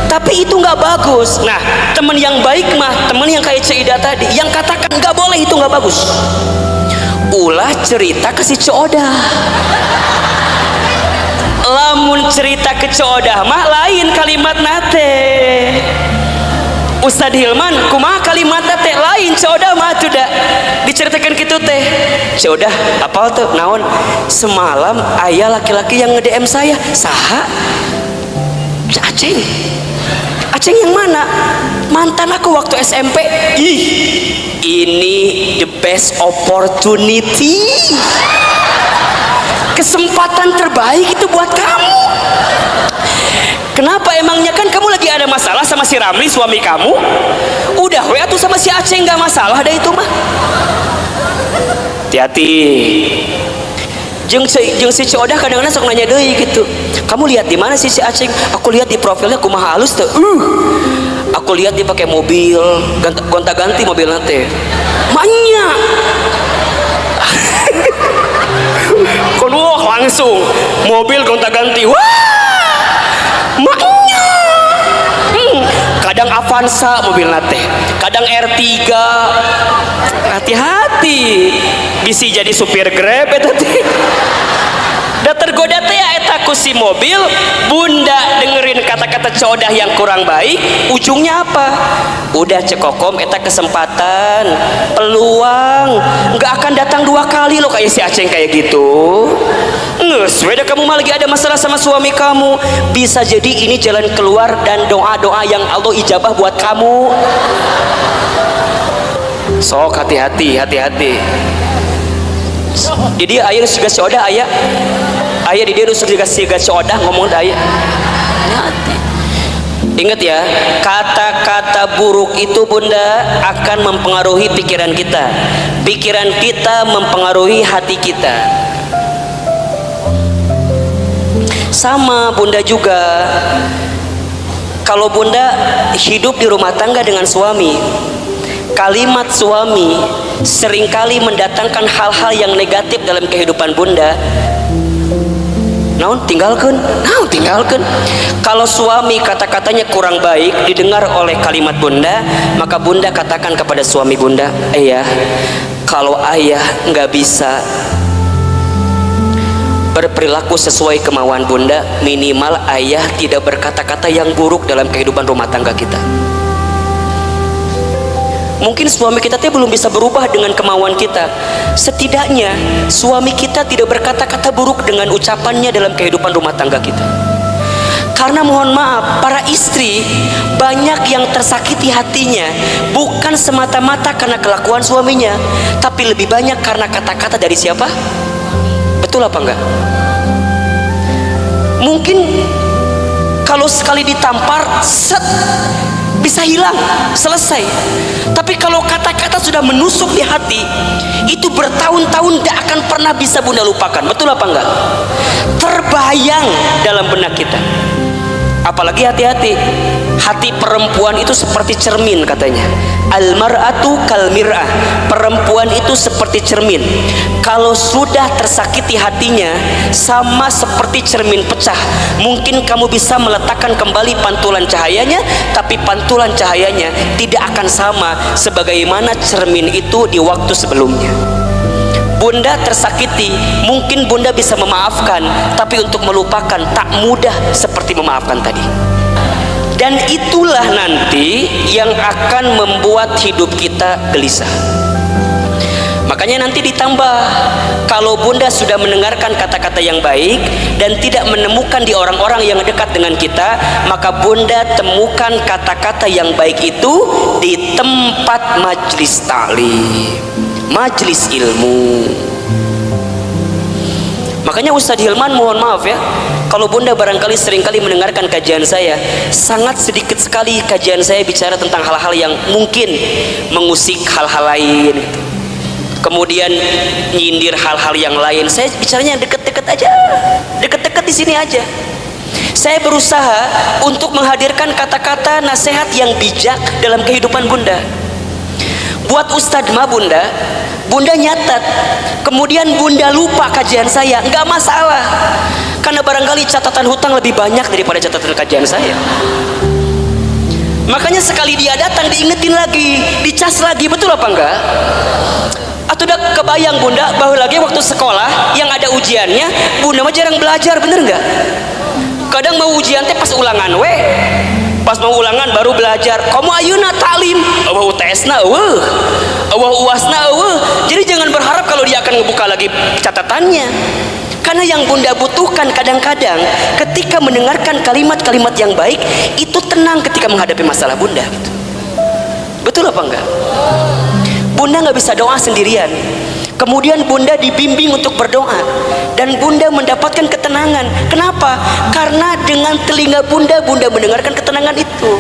Tapi itu nggak bagus. Nah, teman yang baik mah teman yang kayak Cida tadi, yang katakan nggak boleh, itu nggak bagus. Ulah cerita ke si Codah. Lamun cerita ke Codah mah lain kalimat nate. Ustadz Hilman kumaha kalimat teh lain, Codah mah tuh dah diceritakan gitu teh. Codah apal tuh naon, semalam ayah laki-laki yang nge-DM saya. Saha? Aceng. Aceng yang mana? Mantan aku waktu SMP. Ih, ini the best opportunity, kesempatan terbaik itu buat kamu. Kenapa emangnya? Kan kamu lagi ada masalah sama si Ramli suami kamu. Udah we atuh sama si Aceng gak masalah deh itu mah. Hati-hati. Jeung si Codah kadang-kadang sok nanya deui gitu. Kamu lihat di mana sih si Aceng? Aku lihat di profilnya kumaha halus teh. Aku lihat dia pakai mobil, gonta-ganti mobil teh. Manya. Kon langsung mobil gonta-ganti. Wah! Maknya kadang Avanza mobil nate, kadang R3. Hati-hati, bisa jadi supir Grab eta teh. Da tergoda teh eta ku si mobil. Bunda dengerin kata-kata Codah yang kurang baik, ujungnya apa? Udah Cek Kokom, eta kesempatan, peluang, nggak akan datang 2 kali loh kayak si Aceng kayak gitu. Nges, beda kamu mah lagi ada masalah sama suami kamu. Bisa jadi ini jalan keluar dan doa-doa yang Allah ijabah buat kamu. Sok hati-hati, hati-hati. Jadi ayah juga si Codah ayah di dia juga si Codah ngomong ayah. Hati. Ingat ya, kata-kata buruk itu Bunda akan mempengaruhi pikiran kita. Pikiran kita mempengaruhi hati kita. Sama Bunda juga, kalau Bunda hidup di rumah tangga dengan suami, kalimat suami seringkali mendatangkan hal-hal yang negatif dalam kehidupan Bunda. Naon tinggalkan, tinggalkan. Kalau suami kata-katanya kurang baik didengar oleh kalimat Bunda, maka Bunda katakan kepada suami Bunda, ayah, kalau ayah nggak bisa berperilaku sesuai kemauan Bunda, minimal ayah tidak berkata-kata yang buruk dalam kehidupan rumah tangga kita. Mungkin suami kita belum bisa berubah dengan kemauan kita. Setidaknya suami kita tidak berkata-kata buruk dengan ucapannya dalam kehidupan rumah tangga kita. Karena mohon maaf, para istri banyak yang tersakiti hatinya bukan semata-mata karena kelakuan suaminya, tapi lebih banyak karena kata-kata dari siapa? Betul apa enggak? Mungkin kalau sekali ditampar, set, bisa hilang, selesai. Tapi kalau kata-kata sudah menusuk di hati, itu bertahun-tahun tidak akan pernah bisa Bunda lupakan. Betul apa enggak? Terbayang dalam benak kita. Apalagi hati-hati, hati perempuan itu seperti cermin katanya. Al-mar'atu kal mir'ah, perempuan itu seperti cermin. Kalau sudah tersakiti hatinya, sama seperti cermin pecah. Mungkin kamu bisa meletakkan kembali pantulan cahayanya, tapi pantulan cahayanya tidak akan sama sebagaimana cermin itu di waktu sebelumnya. Bunda tersakiti, mungkin Bunda bisa memaafkan, tapi untuk melupakan tak mudah seperti memaafkan tadi. Dan itulah nanti yang akan membuat hidup kita gelisah. Makanya nanti ditambah, kalau bunda sudah mendengarkan kata-kata yang baik dan tidak menemukan di orang-orang yang dekat dengan kita, maka bunda temukan kata-kata yang baik itu di tempat majlis ta'lim, majlis ilmu. Makanya Ustadz Hilman mohon maaf ya, kalau bunda barangkali seringkali mendengarkan kajian saya, sangat sedikit sekali kajian saya bicara tentang hal-hal yang mungkin mengusik hal-hal lain gitu. Kemudian nyindir hal-hal yang lain. Saya bicaranya deket-deket aja, deket-deket di sini aja. Saya berusaha untuk menghadirkan kata-kata nasihat yang bijak dalam kehidupan bunda. Buat Ustadz mah bunda nyatat, kemudian bunda lupa kajian saya, nggak masalah, karena barangkali catatan hutang lebih banyak daripada catatan kajian saya. Makanya sekali dia datang diingetin lagi, dicas lagi, betul apa enggak? Atau udah kebayang bunda bahwa lagi waktu sekolah yang ada ujiannya, bunda mah jarang belajar, bener nggak? Kadang mau ujian teh pas ulangan pas mau ulangan baru belajar. Kamu ayeuna taklim eueuh UTS-na eueuh UAS-na eueuh. Jadi jangan berharap kalau dia akan ngebuka lagi catatannya, karena yang bunda butuhkan kadang-kadang ketika mendengarkan kalimat-kalimat yang baik itu tenang ketika menghadapi masalah bunda gitu. Betul apa enggak? Bunda nggak bisa doa sendirian, kemudian bunda dibimbing untuk berdoa dan bunda mendapatkan ketenangan. Kenapa? Karena dengan telinga bunda mendengarkan ketenangan itu.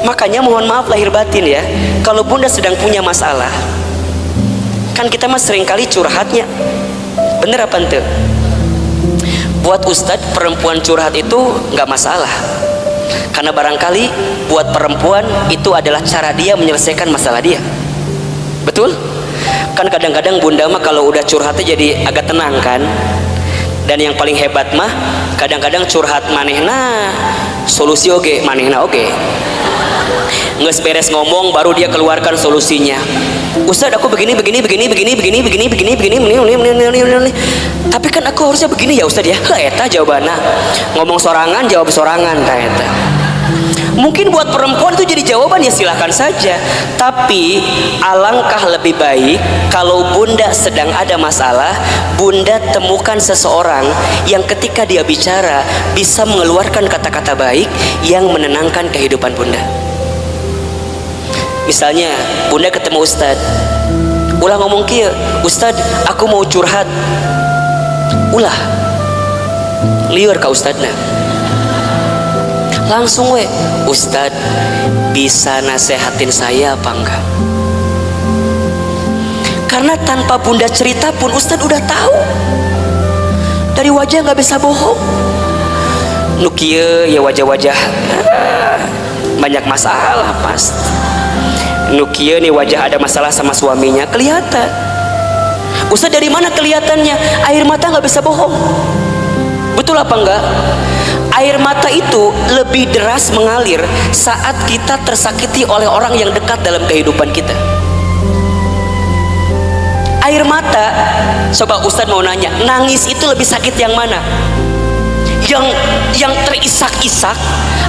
Makanya mohon maaf lahir batin ya, kalau bunda sedang punya masalah, kan kita mah seringkali curhatnya, bener apa ente? Buat Ustadz perempuan curhat itu nggak masalah, karena barangkali buat perempuan itu adalah cara dia menyelesaikan masalah dia. Betul? Kan kadang-kadang bunda mah kalau udah curhatnya jadi agak tenang kan. Dan yang paling hebat mah kadang-kadang curhat manehna solusi oge, manehna oge. Nges beres ngomong baru dia keluarkan solusinya. Ustadz aku begini. Tapi kan aku harusnya begini ya Ustadz ya. Eta jawabannya. Ngomong sorangan jawab sorangan ta eta. Mungkin buat perempuan itu jadi jawaban, ya silahkan saja. Tapi alangkah lebih baik kalau bunda sedang ada masalah, bunda temukan seseorang yang ketika dia bicara bisa mengeluarkan kata-kata baik yang menenangkan kehidupan bunda. Misalnya bunda ketemu Ustadz, ulah ngomong kieu, Ustadz aku mau curhat. Ulah liur ka Ustadna, langsung Ustadz bisa nasehatin saya apa enggak? Karena tanpa bunda cerita pun Ustadz udah tahu, dari wajah nggak bisa bohong. Nukie ya wajah-wajah banyak masalah pas. Nukie nih wajah ada masalah sama suaminya kelihatan. Ustadz dari mana kelihatannya? Air mata nggak bisa bohong. Betul apa enggak? Air mata itu lebih deras mengalir saat kita tersakiti oleh orang yang dekat dalam kehidupan kita. Air mata, coba Ustadz mau nanya, nangis itu lebih sakit yang mana? Yang terisak-isak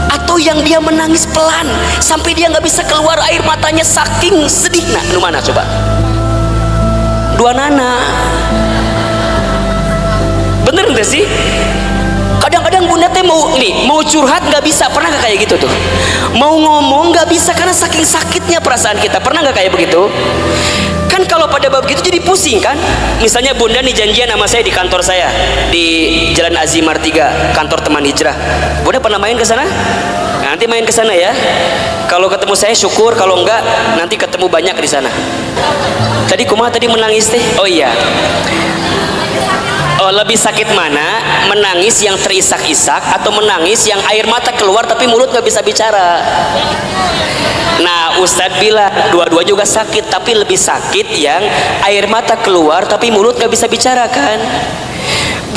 atau yang dia menangis pelan sampai dia nggak bisa keluar air matanya saking sedih? Nah, lu mana coba? Dua nana. Bener nggak sih? Kadang-kadang bunda teh mau curhat nggak bisa, pernah nggak kayak gitu tuh? Mau ngomong nggak bisa karena saking sakitnya perasaan kita, pernah nggak kayak begitu? Kan kalau pada bab gitu jadi pusing kan? Misalnya bunda nih janjian sama saya di kantor saya di Jalan Azimar 3, kantor teman hijrah. Bunda pernah main ke sana? Nanti main ke sana ya. Kalau ketemu saya syukur, kalau enggak nanti ketemu banyak di sana. Tadi kumaha tadi menangis teh? Oh iya. Oh, lebih sakit mana? Menangis yang terisak-isak atau menangis yang air mata keluar tapi mulut nggak bisa bicara? Nah, Ustadz bilang dua-dua juga sakit, tapi lebih sakit yang air mata keluar tapi mulut nggak bisa bicara kan?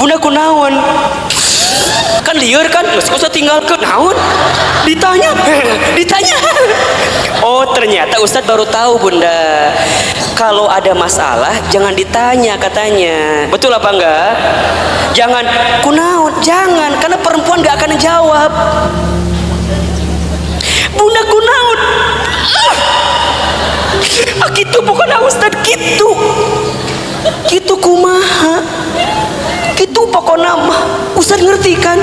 Bunda kunaon? Kan liur kan? Usah tinggal ke naon? Ditanya. Oh ternyata Ustadz baru tahu bunda. Kalau ada masalah jangan ditanya katanya. Betul apa enggak? Jangan kunaon, jangan, karena perempuan gak akan jawab. Bunda kunaon? Gitu bukan Ustad gitu. Gitu kumaha? Gitu pokoknya mah. Ustad ngerti kan?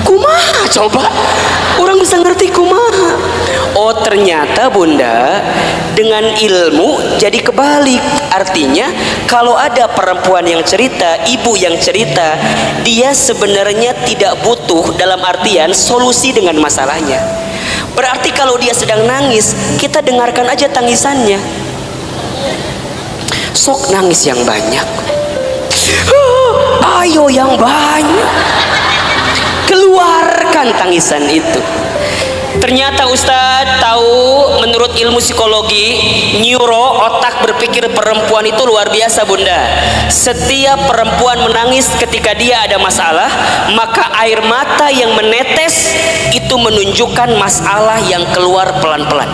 Kumaha coba? Orang bisa ngerti kumaha. Oh ternyata Bunda dengan ilmu jadi kebalik. Artinya kalau ada perempuan yang cerita, ibu yang cerita, dia sebenarnya tidak butuh dalam artian solusi dengan masalahnya. Berarti kalau dia sedang nangis, kita dengarkan aja tangisannya. Sok nangis yang banyak. Ayo yang banyak. Keluarkan tangisan itu. Ternyata Ustadz tahu menurut ilmu psikologi, neuro, otak berpikir perempuan itu luar biasa Bunda. Setiap perempuan menangis ketika dia ada masalah, maka air mata yang menetes itu menunjukkan masalah yang keluar pelan-pelan.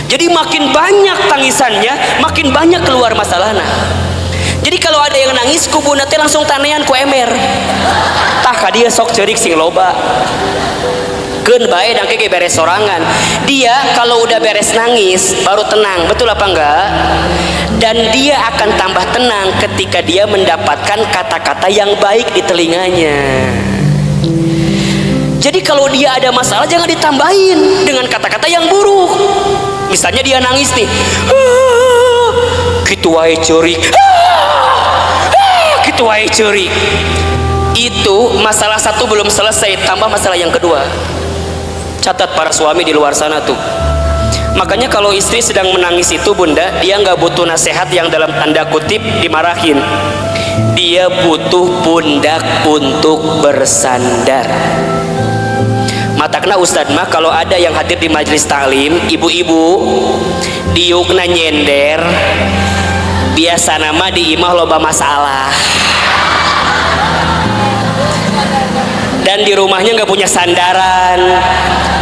Jadi makin banyak tangisannya, makin banyak keluar masalahnya. Jadi kalau ada yang nangis ku Bunda teh langsung tanean ku ember. Tah ka dia sok ceurik sing loba. Keun bae dangke ge beres sorangan. Dia kalau udah beres nangis baru tenang, betul apa enggak? Dan dia akan tambah tenang ketika dia mendapatkan kata-kata yang baik di telinganya. Jadi kalau dia ada masalah jangan ditambahin dengan kata-kata yang buruk. Misalnya dia nangis nih, kitu wae ceurik, kitu wae ceurik. Itu masalah satu belum selesai, tambah masalah yang kedua. Catat para suami di luar sana tuh. Makanya kalau istri sedang menangis itu Bunda, dia nggak butuh nasihat yang dalam tanda kutip dimarahin. Dia butuh pundak untuk bersandar. Matakna Ustadz mah kalau ada yang hadir di majelis taklim, ibu-ibu diukna nyender, biasa nama di imah loba masalah. Dan di rumahnya nggak punya sandaran.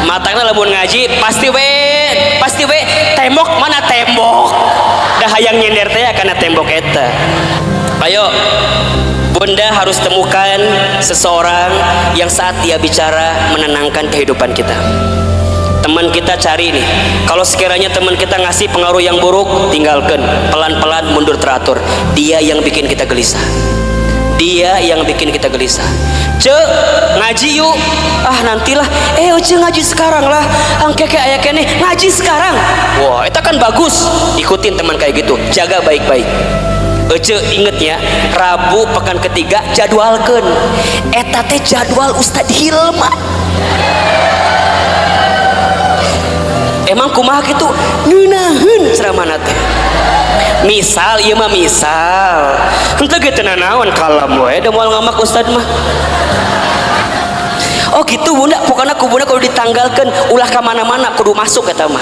Matanya lamun ngaji pasti we tembok mana tembok. Dah hayang nyender teh karena tembok eta. Ayo Bunda harus temukan seseorang yang saat dia bicara menenangkan kehidupan kita. Teman kita cari nih. Kalau sekiranya teman kita ngasih pengaruh yang buruk, tinggalkan. Pelan-pelan mundur teratur. Dia yang bikin kita gelisah. Dia yang bikin kita gelisah. Cek ngaji yuk. Ah nantilah. Cek ngaji sekarang lah. Angkeke aya kene ngaji sekarang. Wah, itu kan bagus. Ikutin teman kayak gitu. Jaga baik-baik. Cek inget ya, Rabu pekan ketiga jadwalkeun. Eta teh jadwal Ustadz Hilman. Emang kumaha gitu? Nyunaheun ceramahna teh. Misal ieu mah misal. Henteu ge teu nanaon kalam we da moal ngamak Ustad mah. Oh gitu Bunda, pokoknya ku Bunda kudu ditanggalkeun ulah ka mana-mana kudu masuk eta mah.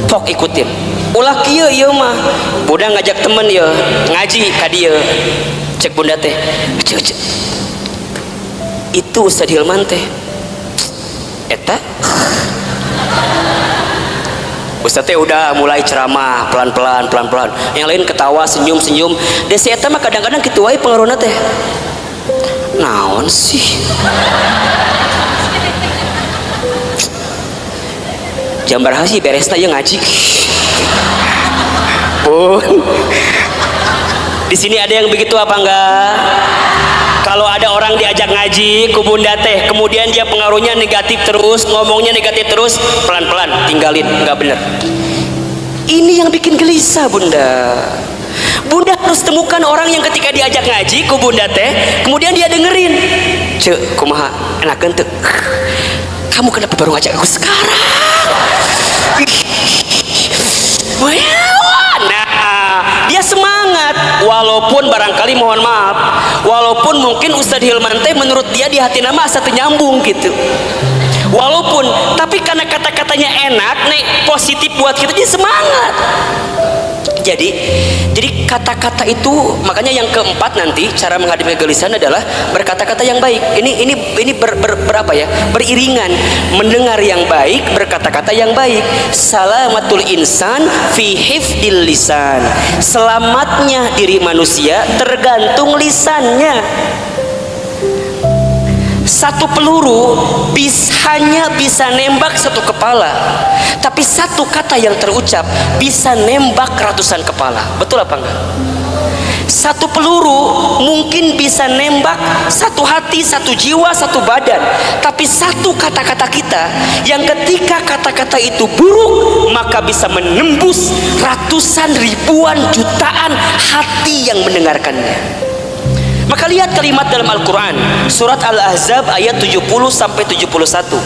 Tok ikutin. Ulah kieu ieu mah. Bunda ngajak temen ye ngaji ka dieu. Cek Bunda teh. Cek. Itu Ustad Hilman teh. Eta Ustadz teh udah mulai ceramah pelan-pelan. Yang lain ketawa senyum. Desi eta mah kadang-kadang kitu wae pengaruhna teh. Naon sih? Jam baraha sih beresna ye ngaji. Pun. Di sini ada yang begitu apa enggak? Kalau ada orang diajak ngaji ku Bunda teh, kemudian dia pengaruhnya negatif terus, ngomongnya negatif terus, pelan-pelan tinggalin, nggak bener. Ini yang bikin gelisah Bunda. Bunda harus temukan orang yang ketika diajak ngaji ku Bunda teh, kemudian dia dengerin. Cek, kumaha enakeun teu? Kamu kenapa baru ngajak aku sekarang? Nah, dia semangat walaupun barangkali mohon maaf, walaupun mungkin Ustadz Hilman teh menurut dia di hati nama asa teu nyambung gitu. Walaupun tapi karena kata-katanya enak nih positif buat kita dia semangat. Jadi kata-kata itu makanya yang keempat nanti cara menghadapi kegelisahan adalah berkata-kata yang baik. Ini berapa ya? Beriringan, mendengar yang baik, berkata-kata yang baik. Salamatul insan fi hifdil lisan. Selamatnya diri manusia tergantung lisannya. Satu peluru hanya bisa nembak satu kepala, tapi satu kata yang terucap bisa nembak ratusan kepala. Betul apa enggak? Satu peluru mungkin bisa nembak satu hati, satu jiwa, satu badan, tapi satu kata-kata kita yang ketika kata-kata itu buruk maka bisa menembus ratusan, ribuan, jutaan hati yang mendengarkannya. Maka lihat kalimat dalam Al-Quran surat Al-Ahzab ayat 70-71.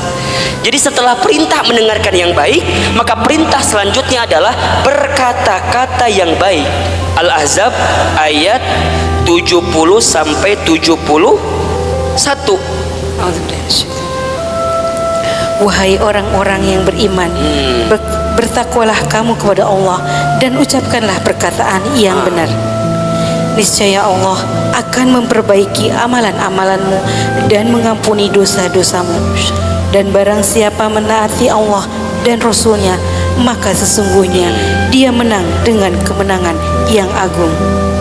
Jadi setelah perintah mendengarkan yang baik, maka perintah selanjutnya adalah berkata-kata yang baik. Al-Ahzab ayat 70-71. Wahai orang-orang yang beriman, bertakwalah kamu kepada Allah dan ucapkanlah perkataan yang benar. Niscaya Allah akan memperbaiki amalan-amalanmu dan mengampuni dosa-dosamu. Dan barang siapa menaati Allah dan Rasulnya, maka sesungguhnya dia menang dengan kemenangan yang agung.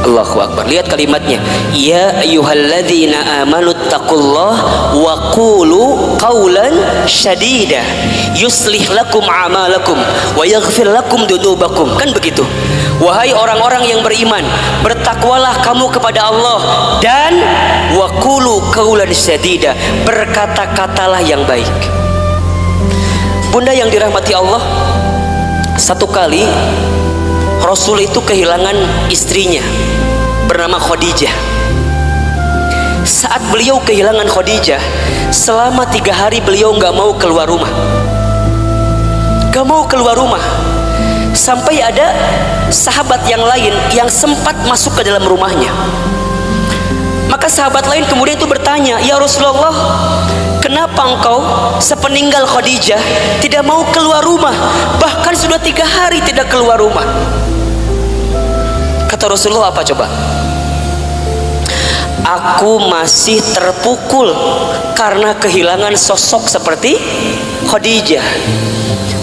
Allahu Akbar. Lihat kalimatnya, ya ayyuhalladzina amanu taqullah wa qulu qawlan syadida yuslih lakum a'malakum wa yaghfir lakum dunubakum. Kan begitu. Wahai orang-orang yang beriman, bertakwalah kamu kepada Allah dan wa qulu qawlan syadida, berkata-katalah yang baik. Bunda yang dirahmati Allah, satu kali Rasul itu kehilangan istrinya bernama Khadijah. Saat beliau kehilangan Khadijah, selama 3 hari beliau nggak mau keluar rumah, nggak mau keluar rumah. Sampai ada sahabat yang lain yang sempat masuk ke dalam rumahnya. Maka sahabat lain kemudian itu bertanya, ya Rasulullah, kenapa engkau sepeninggal Khadijah tidak mau keluar rumah, bahkan sudah 3 hari tidak keluar rumah? Kata Rasulullah apa coba? Aku masih terpukul karena kehilangan sosok seperti Khadijah.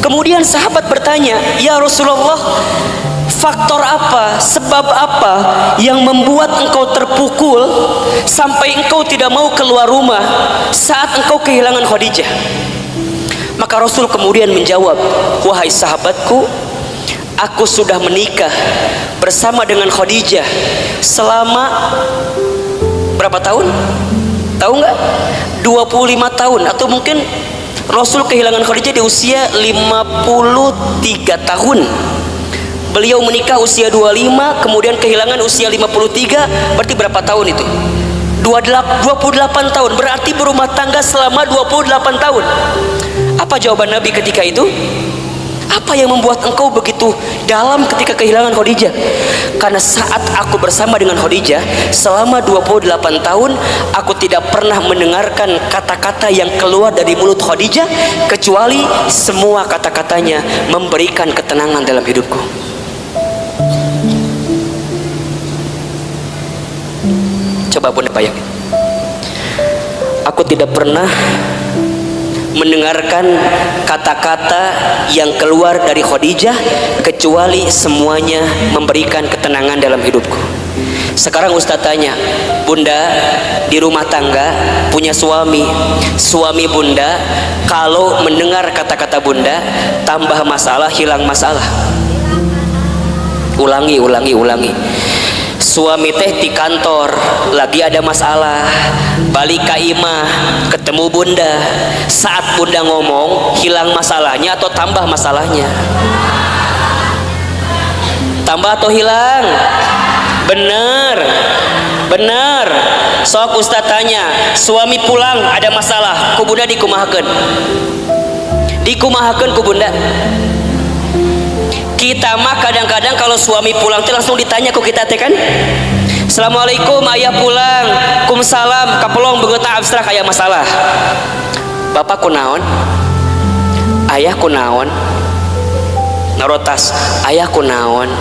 Kemudian sahabat bertanya, ya Rasulullah, faktor apa, sebab apa yang membuat engkau terpukul sampai engkau tidak mau keluar rumah saat engkau kehilangan Khadijah? Maka Rasul kemudian menjawab, wahai sahabatku, aku sudah menikah bersama dengan Khadijah selama berapa tahun? Tahu nggak? 25 tahun, atau mungkin Rasul kehilangan Khadijah di usia 53 tahun. Beliau menikah usia 25, kemudian kehilangan usia 53, berarti berapa tahun itu? 28 tahun, berarti berumah tangga selama 28 tahun. Apa jawaban Nabi ketika itu? Apa yang membuat engkau begitu dalam ketika kehilangan Khadijah? Karena saat aku bersama dengan Khadijah selama 28 tahun, aku tidak pernah mendengarkan kata-kata yang keluar dari mulut Khadijah kecuali semua kata-katanya memberikan ketenangan dalam hidupku. Coba Bunda bayangin, aku tidak pernah mendengarkan kata-kata yang keluar dari Khadijah kecuali semuanya memberikan ketenangan dalam hidupku. Sekarang Ustaz tanya, Bunda di rumah tangga punya suami Bunda kalau mendengar kata-kata Bunda tambah masalah, hilang masalah. Ulangi. Suami teh di kantor lagi ada masalah, balik ke imah ketemu Bunda, saat Bunda ngomong hilang masalahnya atau tambah masalahnya? Tambah atau hilang? Bener. Sok Ustaz tanya, suami pulang ada masalah, ku Bunda dikumahakeun ku Bunda. Kita mah kadang-kadang kalau suami pulang itu langsung ditanya ku kita teh kan, Assalamualaikum ayah pulang, kumsalam kapelong beungeut abstrak aya masalah. Bapak kunaon? Ayah kunaon? Narotas, ayah kunaon?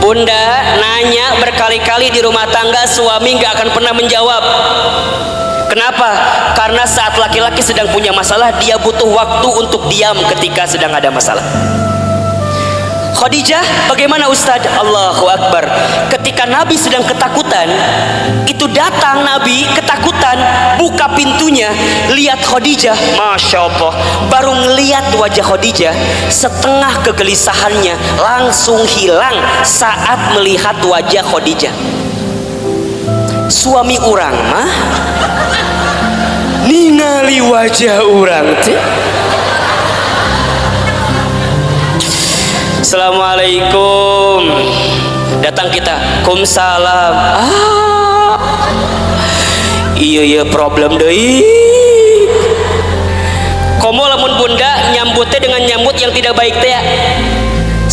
Bunda nanya berkali-kali di rumah tangga, suami gak akan pernah menjawab. Kenapa? Karena saat laki-laki sedang punya masalah, dia butuh waktu untuk diam ketika sedang ada masalah. Khadijah bagaimana Ustaz? Allahu Akbar. ketika Nabi sedang ketakutan, itu datang Nabi ketakutan, buka pintunya, lihat Khadijah, Masya Allah, baru ngelihat wajah Khadijah, setengah kegelisahannya langsung hilang saat melihat wajah Khadijah. Suami orang mah ningali wajah orang teh. Assalamualaikum, datang kita, kumsalam. Iya problem deui. Komo lamun bunda nyambutnya dengan nyambut yang tidak baik teh ya.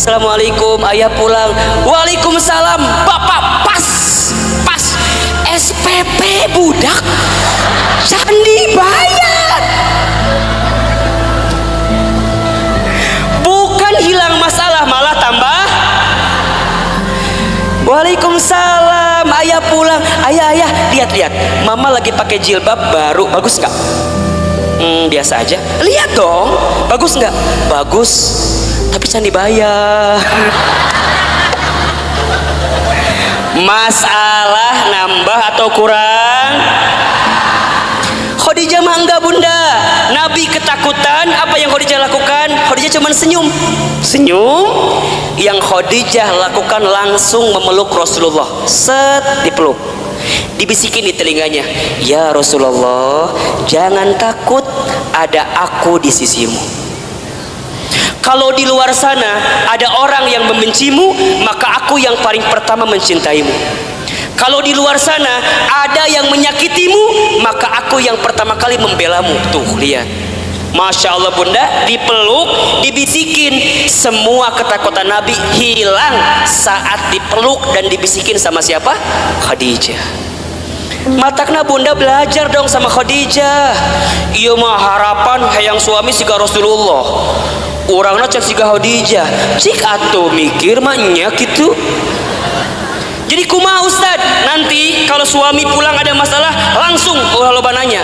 Assalamualaikum, ayah pulang. Waalaikumsalam, bapak pas SPP budak candi bayar. Bukan hilang masalah, malah tambah. Waalaikumsalam, ayah pulang. Ayah, lihat, mama lagi pakai jilbab baru, bagus nggak? Biasa aja. Lihat dong, bagus nggak? Bagus, tapi candi bayar. Masalah nambah atau kurang? Khadijah mah enggak bunda. Nabi ketakutan, apa yang Khadijah lakukan? Khadijah cuma senyum. Yang Khadijah lakukan langsung memeluk Rasulullah. Set, dipeluk, dibisikin di telinganya, ya Rasulullah, jangan takut, ada aku di sisimu. Kalau di luar sana ada orang yang membencimu, maka aku yang paling pertama mencintaimu. Kalau di luar sana ada yang menyakitimu, maka aku yang pertama kali membelamu. Tuh lihat, Masya Allah bunda, dipeluk, dibisikin, semua ketakutan Nabi hilang saat dipeluk dan dibisikin sama siapa? Khadijah. Matakna bunda belajar dong sama Khadijah. Iya mah harapan hayang suami siga Rasulullah, orangnya cek siga Khadijah, cik atuh mikir mahnya gitu. Jadi kumaha Ustad, nanti kalau suami pulang ada masalah langsung loba nanya,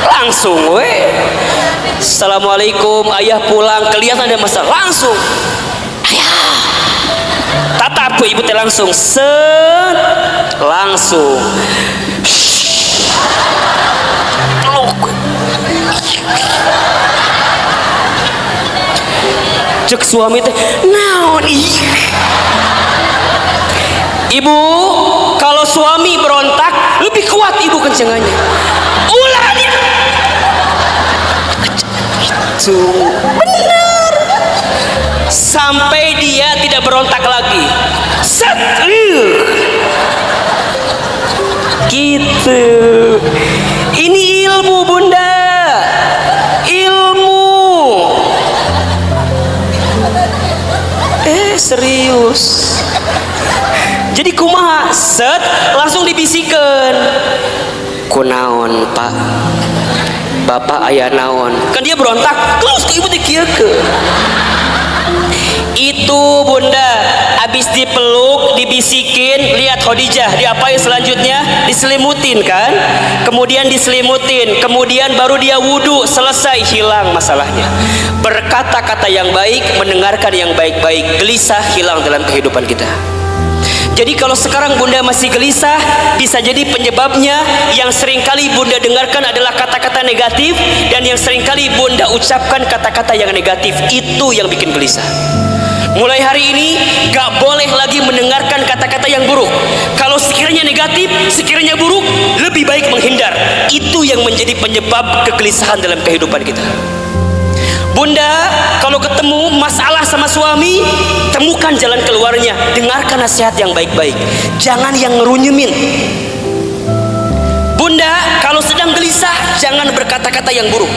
langsung Assalamualaikum, ayah pulang, kelihatan ada masalah, langsung ayah tatap ibu teh langsung set, langsung peluk. Cek suami teh naon ibu, kalau suami berontak lebih kuat ibu kencengannya, ulah dia itu benar sampai dia tidak berontak lagi. Set, gitu. Ini ilmu bunda, ilmu. Serius. Jadi kumaha, set, langsung dibisikan, kunaon pak, bapak ayah naon, kan dia berontak, terus ke ibu dikieukeun. Itu bunda, habis dipeluk, dibisikin, lihat Khadijah diapain selanjutnya? Diselimutin kan, kemudian diselimutin, kemudian baru dia wudhu, selesai, hilang masalahnya. Berkata-kata yang baik, mendengarkan yang baik-baik, gelisah hilang dalam kehidupan kita. Jadi kalau sekarang bunda masih gelisah, bisa jadi penyebabnya yang seringkali bunda dengarkan adalah kata-kata negatif, dan yang seringkali bunda ucapkan kata-kata yang negatif, itu yang bikin gelisah. Mulai hari ini gak boleh lagi mendengarkan kata-kata yang buruk. Kalau sekiranya negatif, sekiranya buruk, lebih baik menghindar. Itu yang menjadi penyebab kegelisahan dalam kehidupan kita. Bunda, kalau ketemu masalah sama suami, temukan jalan keluarnya, dengarkan nasihat yang baik-baik, jangan yang ngerunyemin. Bunda, kalau sedang gelisah, jangan berkata-kata yang buruk.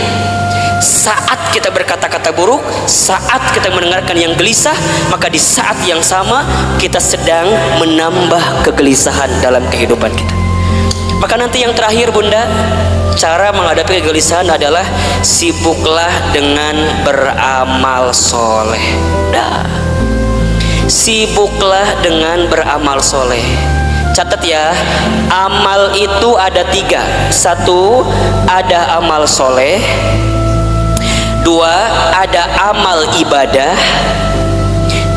Saat kita berkata-kata buruk, saat kita mendengarkan yang gelisah, maka di saat yang sama kita sedang menambah kegelisahan dalam kehidupan kita. Maka nanti yang terakhir bunda, cara menghadapi kegelisahan adalah sibuklah dengan beramal soleh. Sibuklah dengan beramal soleh. Catat ya, amal itu ada 3. 1, ada amal soleh. 2, ada amal ibadah.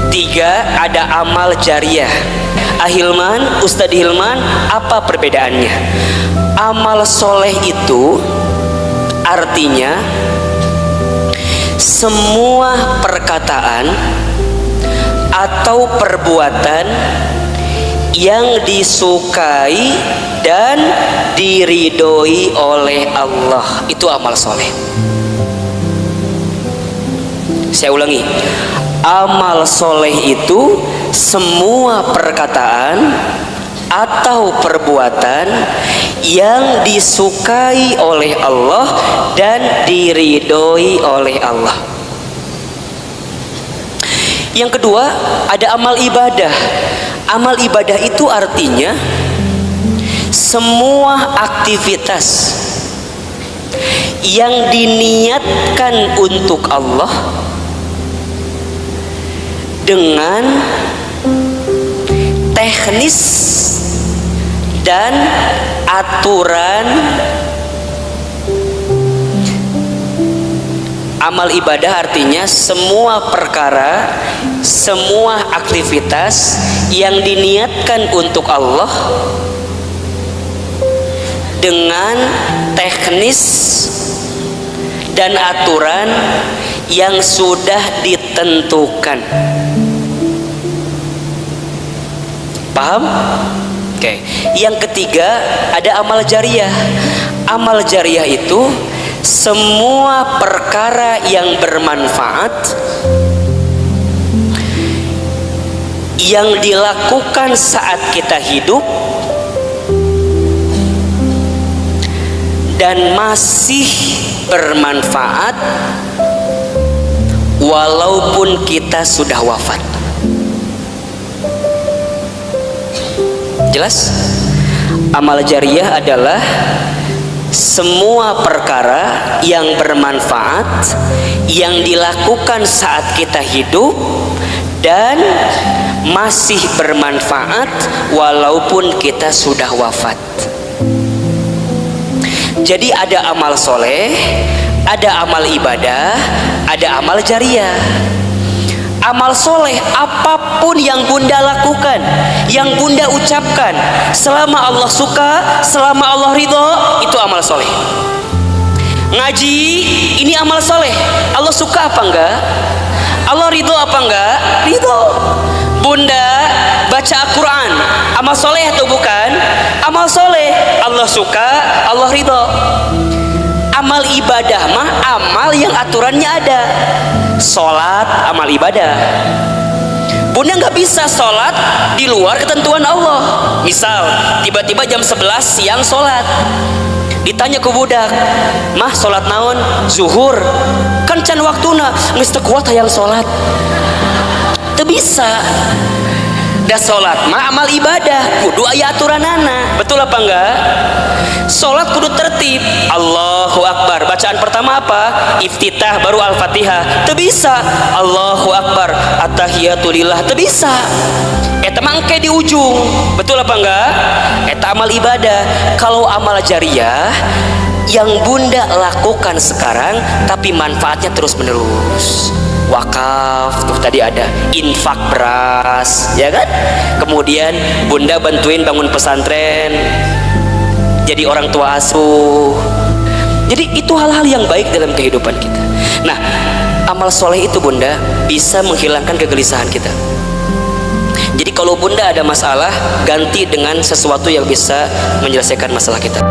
3, ketiga ada amal jariyah. Ahilman, Ustadz Hilman, apa perbedaannya? Amal soleh itu artinya semua perkataan atau perbuatan yang disukai dan diridhoi oleh Allah, itu amal soleh. Saya ulangi, amal soleh itu semua perkataan atau perbuatan yang disukai oleh Allah dan diridhoi oleh Allah. Yang kedua ada amal ibadah. Amal ibadah itu artinya semua aktivitas yang diniatkan untuk Allah dengan teknis dan aturan. Amal ibadah artinya semua perkara, semua aktivitas yang diniatkan untuk Allah dengan teknis dan aturan yang sudah ditentukan. Paham? Oke. Yang ketiga ada amal jariyah. Amal jariyah itu semua perkara yang bermanfaat yang dilakukan saat kita hidup dan masih bermanfaat walaupun kita sudah wafat. Jelas? Amal jariyah adalah semua perkara yang bermanfaat yang dilakukan saat kita hidup dan masih bermanfaat walaupun kita sudah wafat. Jadi ada amal soleh, ada amal ibadah, ada amal jariyah. Amal soleh apapun yang bunda lakukan, yang bunda ucapkan, selama Allah suka, selama Allah ridho, itu amal soleh. Ngaji, ini amal soleh. Allah suka apa enggak? Allah ridho apa enggak? Ridho. Bunda baca Al-Quran, amal soleh atau bukan? Amal soleh. Allah suka, Allah ridho. Amal ibadah mah amal yang aturannya ada. Sholat amal ibadah. Bunda nggak bisa sholat di luar ketentuan Allah. Misal tiba-tiba jam 11 siang sholat, ditanya ke budak, mah sholat naon? Zuhur. Kan can waktuna geus teu kuat hayang sholat. Teu bisa. Da sholat mah amal ibadah, kudu aya aturanana. Betul apa enggak? Sholat kudu tertib. Allahu Akbar, bacaan pertama apa? Iftitah baru Al-Fatihah. Teu bisa. Allahu Akbar, At-tahiyatulillah. Teu bisa. Eta mah engke di ujung. Betul apa enggak? Eta amal ibadah. Kalau amal jariyah yang bunda lakukan sekarang tapi manfaatnya terus menerus. Wakaf tuh tadi ada, infak beras, ya kan? Kemudian bunda bantuin bangun pesantren, jadi orang tua asuh. Jadi itu hal-hal yang baik dalam kehidupan kita. Nah, amal soleh itu bunda bisa menghilangkan kegelisahan kita. Jadi kalau bunda ada masalah, ganti dengan sesuatu yang bisa menyelesaikan masalah kita.